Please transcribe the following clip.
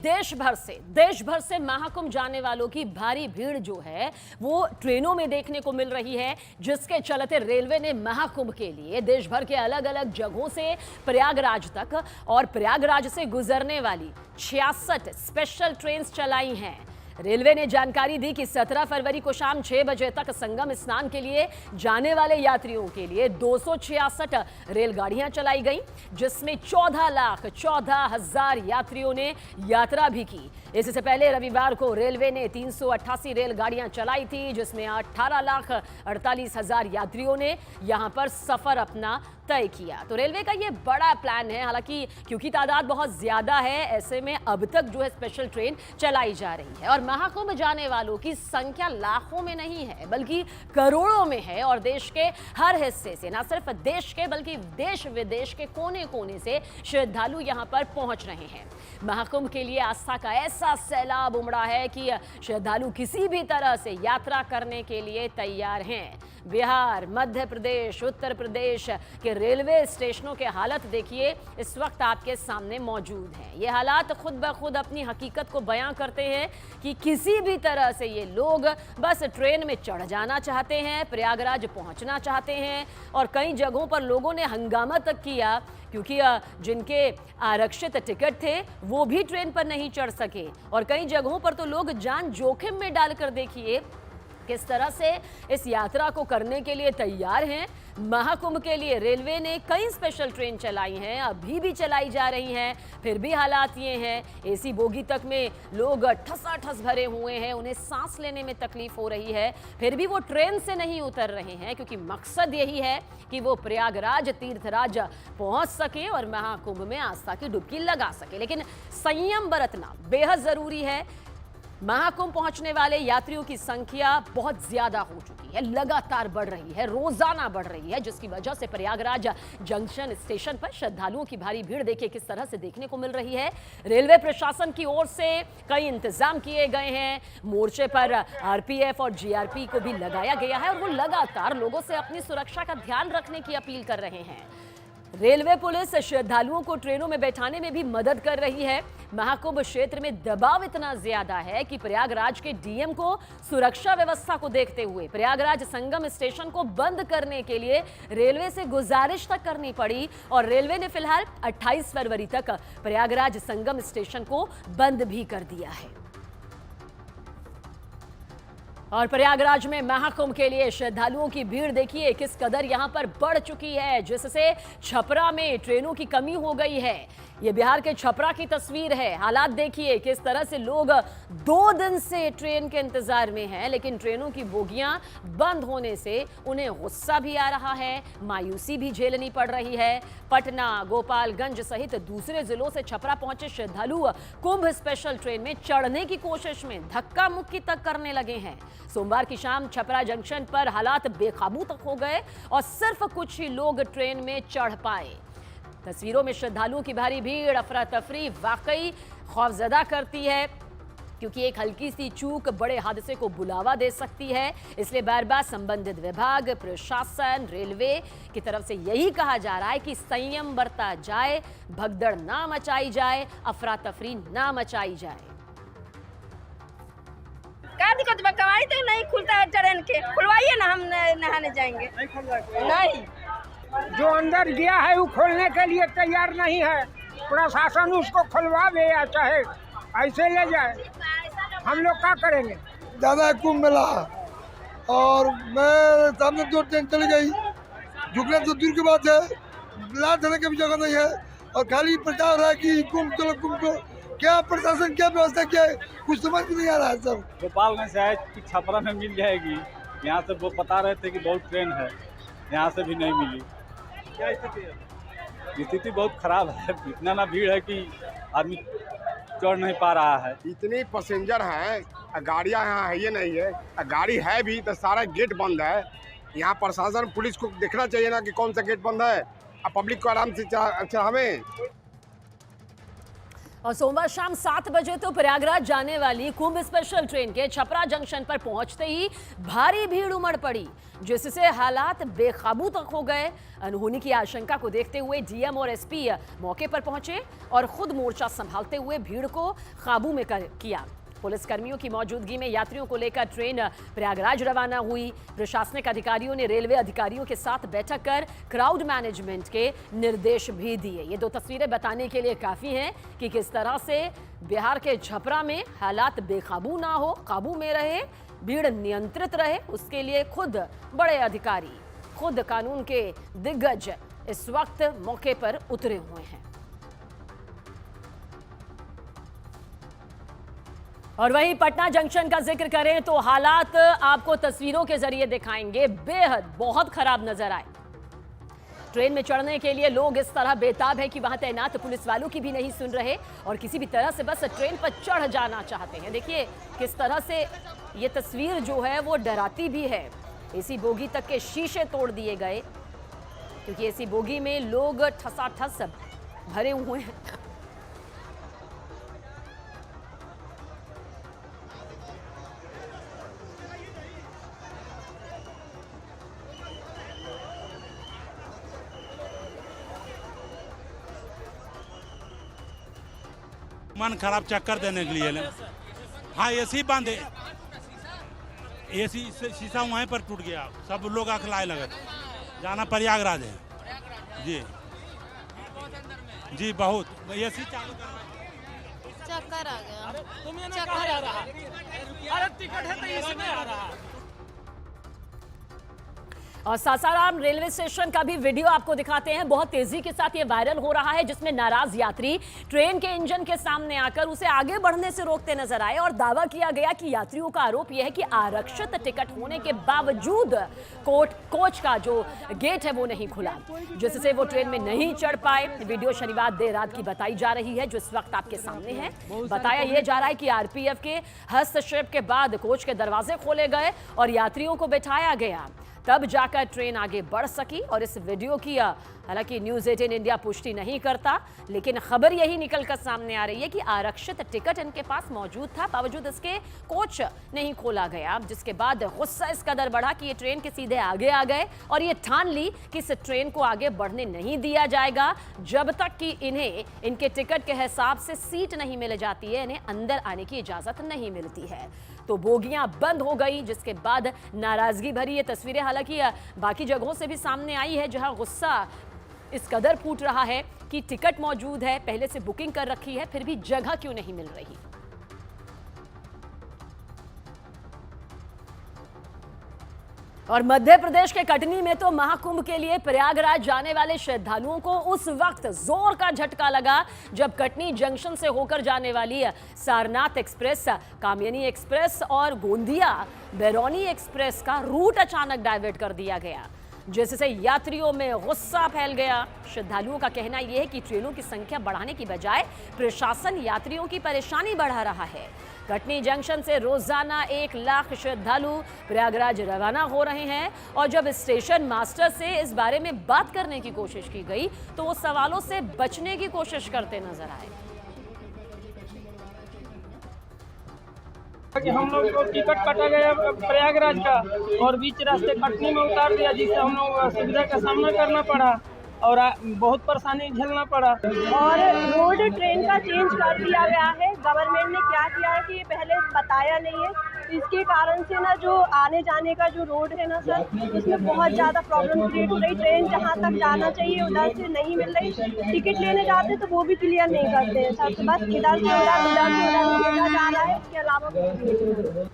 देश भर से महाकुंभ जाने वालों की भारी भीड़ जो है वो ट्रेनों में देखने को मिल रही है, जिसके चलते रेलवे ने महाकुंभ के लिए देश भर के अलग अलग जगहों से प्रयागराज तक और प्रयागराज से गुजरने वाली 66 स्पेशल ट्रेन चलाई हैं। रेलवे ने जानकारी दी कि 17 फरवरी को शाम 6 बजे तक संगम स्नान के लिए जाने वाले यात्रियों के लिए 266 रेलगाड़ियां चलाई गई, जिसमें 14,14,000 यात्रियों ने यात्रा भी की। इससे पहले रविवार को रेलवे ने 388 रेलगाड़ियां चलाई थी, जिसमें 18,48,000 यात्रियों ने यहां पर सफर अपना तय किया। तो रेलवे का ये बड़ा प्लान है, हालांकि क्योंकि तादाद बहुत ज्यादा है, ऐसे में अब तक जो है स्पेशल ट्रेन चलाई जा रही है और महाकुंभ जाने वालों की संख्या लाखों में नहीं है बल्कि करोड़ों में है और देश के हर हिस्से से, न सिर्फ देश के बल्कि देश विदेश के कोने कोने से श्रद्धालु यहां पर पहुंच रहे हैं। महाकुंभ के लिए आस्था का ऐसा सैलाब उमड़ा है कि श्रद्धालु किसी भी तरह से यात्रा करने के लिए तैयार हैं। बिहार, मध्य प्रदेश, उत्तर प्रदेश के रेलवे स्टेशनों के हालत देखिए इस वक्त आपके सामने मौजूद हैं। ये हालात खुद ब खुद अपनी हकीकत को बयां करते हैं कि किसी भी तरह से ये लोग बस ट्रेन में चढ़ जाना चाहते हैं, प्रयागराज पहुंचना चाहते हैं और कई जगहों पर लोगों ने हंगामा तक किया क्योंकि जिनके आरक्षित टिकट थे वो भी ट्रेन पर नहीं चढ़ सके और कई जगहों पर तो लोग जान जोखिम में डालकर देखिए किस तरह से इस यात्रा को करने के लिए तैयार हैं। महाकुंभ के लिए रेलवे ने कई स्पेशल ट्रेन चलाई हैं, अभी भी चलाई जा रही हैं, फिर भी हालात ये हैं, एसी बोगी तक में लोग ठसाठस भरे हुए हैं, उन्हें सांस लेने में तकलीफ हो रही है, फिर भी वो ट्रेन से नहीं उतर रहे हैं क्योंकि मकसद यही है कि वो प्रयागराज तीर्थराज पहुंच सके और महाकुंभ में आस्था की डुबकी लगा सके। लेकिन संयम बरतना बेहद जरूरी है। महाकुंभ पहुंचने वाले यात्रियों की संख्या बहुत ज्यादा हो चुकी है, लगातार बढ़ रही है, रोजाना बढ़ रही है, जिसकी वजह से प्रयागराज जंक्शन स्टेशन पर श्रद्धालुओं की भारी भीड़ देखिए किस तरह से देखने को मिल रही है। रेलवे प्रशासन की ओर से कई इंतजाम किए गए हैं, मोर्चे पर आरपीएफ और जीआरपी को भी लगाया गया है और वो लगातार लोगों से अपनी सुरक्षा का ध्यान रखने की अपील कर रहे हैं। रेलवे पुलिस श्रद्धालुओं को ट्रेनों में बैठाने में भी मदद कर रही है। महाकुंभ क्षेत्र में दबाव इतना ज्यादा है कि प्रयागराज के डीएम को सुरक्षा व्यवस्था को देखते हुए प्रयागराज संगम स्टेशन को बंद करने के लिए रेलवे से गुजारिश तक करनी पड़ी और रेलवे ने फिलहाल 28 फरवरी तक प्रयागराज संगम स्टेशन को बंद भी कर दिया है। और प्रयागराज में महाकुंभ के लिए श्रद्धालुओं की भीड़ देखिए किस कदर यहां पर बढ़ चुकी है, जिससे छपरा में ट्रेनों की कमी हो गई है। ये बिहार के छपरा की तस्वीर है। हालात देखिए किस तरह से लोग 2 दिन से ट्रेन के इंतजार में हैं, लेकिन ट्रेनों की बोगियां बंद होने से उन्हें गुस्सा भी आ रहा है, मायूसी भी झेलनी पड़ रही है। पटना, गोपालगंज सहित दूसरे जिलों से छपरा पहुंचे श्रद्धालु कुंभ स्पेशल ट्रेन में चढ़ने की कोशिश में धक्का मुक्की तक करने लगे हैं। सोमवार की शाम छपरा जंक्शन पर हालात बेकाबू तक हो गए और सिर्फ कुछ ही लोग ट्रेन में चढ़ पाए। तस्वीरों में श्रद्धालुओं की भारी भीड़ अफरा तफरी वाकई खौफजदा करती है क्योंकि एक हल्की सी चूक बड़े हादसे को बुलावा दे सकती है। इसलिए बार बार संबंधित विभाग, प्रशासन, रेलवे की तरफ से यही कहा जा रहा है कि संयम बरता जाए, भगदड़ ना मचाई जाए, अफरा तफरी ना मचाई जाए। क्या दिक्कत है? कवाड़ी तक नहीं खुलता है ट्रेन के, खुलवाइए ना, हम नहाने जाएंगे। नहीं, जो अंदर गया है वो खोलने के लिए तैयार नहीं है। प्रशासन उसको खुलवावे या चाहे ऐसे ले जाए, हम लोग क्या करेंगे? ज़्यादा कुंभ मेला और मैं सामने 2 ट्रेन चली गई, झुकने तो दूर की बात है, लाद देने की भी जगह नहीं है और खाली प्रचार है कि कुंभ चलो कुंभ चलो। क्या प्रशासन क्या व्यवस्था क्या है कुछ समझ में नहीं आ रहा है। सब गोपालगंज से है कि छपरा में मिल जाएगी, यहाँ से वो बता रहे थे कि बहुत ट्रेन है, यहाँ से भी नहीं मिली। क्या स्थिति है? स्थिति बहुत खराब है, इतना ना भीड़ है कि आदमी चढ़ नहीं पा रहा है। इतने पैसेंजर हैं, गाड़ियाँ यहाँ है ये नहीं है, गाड़ी है भी तो सारा गेट बंद है। यहाँ प्रशासन पुलिस को देखना चाहिए ना कि कौन सा गेट बंद है, अब पब्लिक को आराम से चढ़ावें। और सोमवार शाम 7 बजे तो प्रयागराज जाने वाली कुंभ स्पेशल ट्रेन के छपरा जंक्शन पर पहुंचते ही भारी भीड़ उमड़ पड़ी, जिससे हालात बेकाबू तक हो गए। अनहोनी की आशंका को देखते हुए डीएम और एसपी मौके पर पहुंचे और खुद मोर्चा संभालते हुए भीड़ को काबू में किया। पुलिसकर्मियों की मौजूदगी में यात्रियों को लेकर ट्रेन प्रयागराज रवाना हुई। प्रशासनिक अधिकारियों ने रेलवे अधिकारियों के साथ बैठक कर क्राउड मैनेजमेंट के निर्देश भी दिए। ये 2 तस्वीरें बताने के लिए काफी हैं कि किस तरह से बिहार के छपरा में हालात बेकाबू ना हो, काबू में रहे, भीड़ नियंत्रित रहे, उसके लिए खुद बड़े अधिकारी, खुद कानून के दिग्गज इस वक्त मौके पर उतरे हुए हैं। और वहीं पटना जंक्शन का जिक्र करें तो हालात आपको तस्वीरों के जरिए दिखाएंगे, बेहद बहुत खराब नजर आए। ट्रेन में चढ़ने के लिए लोग इस तरह बेताब है कि वहां तैनात पुलिस वालों की भी नहीं सुन रहे और किसी भी तरह से बस ट्रेन पर चढ़ जाना चाहते हैं। देखिए किस तरह से ये तस्वीर जो है वो डराती भी है। एसी बोगी तक के शीशे तोड़ दिए गए क्योंकि एसी बोगी में लोग ठसाठस भरे हुए हैं। मन खराब चक्कर देने के लिए। हाँ एसी बंद है, एसी शीशा वहीं पर टूट गया, सब लोग अखलाए लगे। जाना प्रयागराज है जी जी, बहुत एसी चालू चक्कर आ गया। चक्कर आ रहा, अरे टिकट है तो इसमें आ रहा। और सासाराम रेलवे स्टेशन का भी वीडियो आपको दिखाते हैं, बहुत तेजी के साथ ये वायरल हो रहा है, जिसमें नाराज यात्री ट्रेन के इंजन के सामने आकर उसे आगे बढ़ने से रोकते नजर आए और दावा किया गया कि यात्रियों का आरोप यह है कि आरक्षित टिकट होने के बावजूद कोच का जो गेट है वो नहीं खुला, जिससे वो ट्रेन में नहीं चढ़ पाए। वीडियो शनिवार देर रात की बताई जा रही है, जो इस वक्त आपके सामने है। बताया यह जा रहा है कि आरपीएफ के हस्तक्षेप के बाद कोच के दरवाजे खोले गए और यात्रियों को बिठाया गया, तब जाकर ट्रेन आगे बढ़ सकी। और इस वीडियो की हालांकि न्यूज़ 18 इंडिया पुष्टि नहीं करता, लेकिन खबर यही निकलकर सामने आ रही है कि आरक्षित टिकट इनके पास मौजूद था, बावजूद इसके कोच नहीं खोला गया, जिसके बाद गुस्सा इस कदर बढ़ा कि ये ट्रेन के सीधे आगे आ गए और ये ठान ली कि इस ट्रेन को आगे बढ़ने नहीं दिया जाएगा जब तक कि इन्हें इनके टिकट के हिसाब से सीट नहीं मिल जाती है, इन्हें अंदर आने की इजाजत नहीं मिलती है। तो बोगियां बंद हो गई, जिसके बाद नाराजगी भरी ये तस्वीरें हालांकि बाकी जगहों से भी सामने आई है, जहां गुस्सा इस कदर फूट रहा है कि टिकट मौजूद है, पहले से बुकिंग कर रखी है, फिर भी जगह क्यों नहीं मिल रही। और मध्य प्रदेश के कटनी में तो महाकुंभ के लिए प्रयागराज जाने वाले श्रद्धालुओं को उस वक्त जोर का झटका लगा जब कटनी जंक्शन से होकर जाने वाली सारनाथ एक्सप्रेस, कामयनी एक्सप्रेस और गोंदिया बैरोनी एक्सप्रेस का रूट अचानक डाइवर्ट कर दिया गया, जिससे यात्रियों में गुस्सा फैल गया। श्रद्धालुओं का कहना यह है कि ट्रेनों की संख्या बढ़ाने की बजाय प्रशासन यात्रियों की परेशानी बढ़ा रहा है। कटनी जंक्शन से रोजाना 1 लाख श्रद्धालु प्रयागराज रवाना हो रहे हैं और जब स्टेशन मास्टर से इस बारे में बात करने की कोशिश की गई तो वो सवालों से बचने की कोशिश करते नजर आए। कि हम लोग को टिकट काटा गया प्रयागराज का और बीच रास्ते कटनी में उतार दिया, जिससे हम लोग असुविधा का सामना करना पड़ा और बहुत परेशानी झेलना पड़ा। और रोड ट्रेन का चेंज कर दिया गया है। गवर्नमेंट ने क्या किया है कि ये पहले बताया नहीं है, इसके कारण से ना जो आने जाने का जो रोड है ना सर, उसमें बहुत ज़्यादा प्रॉब्लम क्रिएट हो रही। ट्रेन जहाँ तक जाना चाहिए उधर से नहीं मिल रही, टिकट लेने जाते तो वो भी क्लियर नहीं करते हैं सर, तो बस इधर से उधर भेजा जा रहा है, इसके अलावा कुछ नहीं।